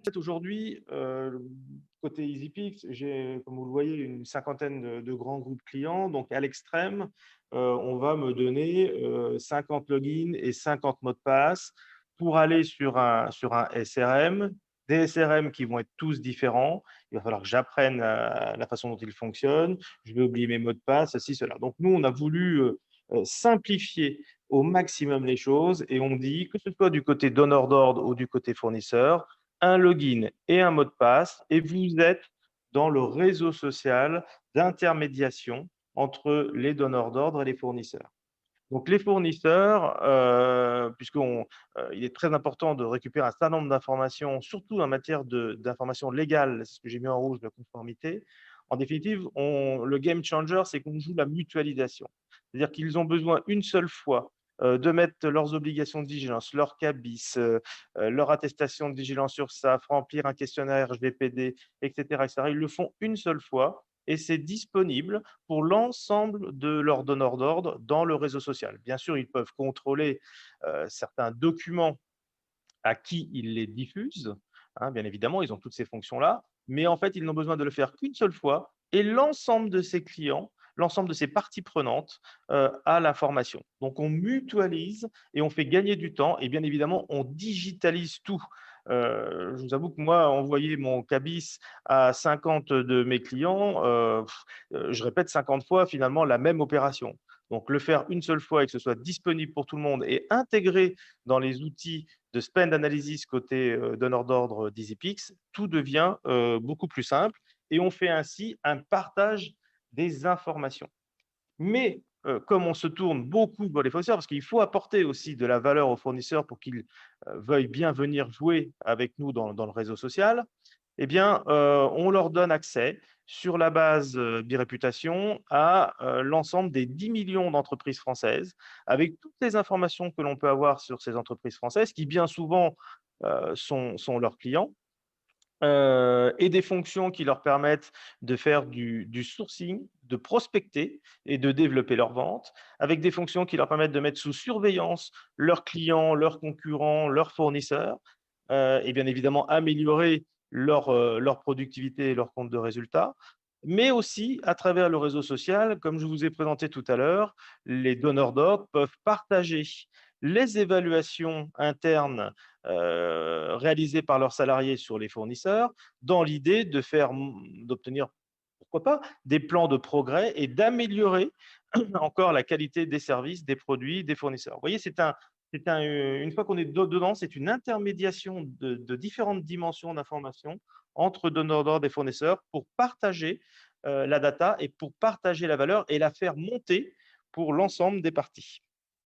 fait, aujourd'hui, côté EasyPix, j'ai, comme vous le voyez, une cinquantaine de grands groupes clients. Donc, à l'extrême, on va me donner 50 logins et 50 mots de passe pour aller sur un SRM, des SRM qui vont être tous différents. Il va falloir que j'apprenne la façon dont ils fonctionnent. Je vais oublier mes mots de passe, ceci, cela. Donc, nous, on a voulu simplifier au maximum les choses et on dit, que ce soit du côté donneur d'ordre ou du côté fournisseur, un login et un mot de passe et vous êtes dans le réseau social d'intermédiation entre les donneurs d'ordre et les fournisseurs. Donc les fournisseurs, il est très important de récupérer un certain nombre d'informations, surtout en matière d'informations légales, c'est ce que j'ai mis en rouge de conformité. En définitive, le game changer, c'est qu'on joue la mutualisation. C'est-à-dire qu'ils ont besoin une seule fois de mettre leurs obligations de vigilance, leur CABIS, leur attestation de vigilance sur SAF, remplir un questionnaire RGPD, etc., etc. Ils le font une seule fois et c'est disponible pour l'ensemble de leurs donneurs d'ordre dans le réseau social. Bien sûr, ils peuvent contrôler certains documents à qui ils les diffusent, hein, bien évidemment, ils ont toutes ces fonctions-là, mais en fait, ils n'ont besoin de le faire qu'une seule fois et l'ensemble de ces clients, l'ensemble de ces parties prenantes a l'information. Donc, on mutualise et on fait gagner du temps et bien évidemment, on digitalise tout. Je vous avoue que moi, envoyer mon CABIS à 50 de mes clients, je répète 50 fois finalement la même opération. Donc, le faire une seule fois et que ce soit disponible pour tout le monde et intégré dans les outils de spend analysis côté donneur d'ordre d'EasyPix, tout devient beaucoup plus simple et on fait ainsi un partage des informations. Mais comme on se tourne beaucoup vers les fournisseurs, parce qu'il faut apporter aussi de la valeur aux fournisseurs pour qu'ils veuillent bien venir jouer avec nous dans le réseau social, eh bien, on leur donne accès sur la base Biréputation à l'ensemble des 10 millions d'entreprises françaises, avec toutes les informations que l'on peut avoir sur ces entreprises françaises, qui bien souvent sont leurs clients, et des fonctions qui leur permettent de faire du sourcing, de prospecter et de développer leurs ventes, avec des fonctions qui leur permettent de mettre sous surveillance leurs clients, leurs concurrents, leurs fournisseurs, et bien évidemment améliorer leur productivité et leur compte de résultats. Mais aussi, à travers le réseau social, comme je vous ai présenté tout à l'heure, les donneurs d'ordre peuvent partager les évaluations internes réalisées par leurs salariés sur les fournisseurs, dans l'idée d'obtenir, pourquoi pas, des plans de progrès et d'améliorer encore la qualité des services, des produits, des fournisseurs. Vous voyez, une fois qu'on est dedans, c'est une intermédiation de différentes dimensions d'information entre donneurs d'ordre et fournisseurs pour partager la data et pour partager la valeur et la faire monter pour l'ensemble des parties.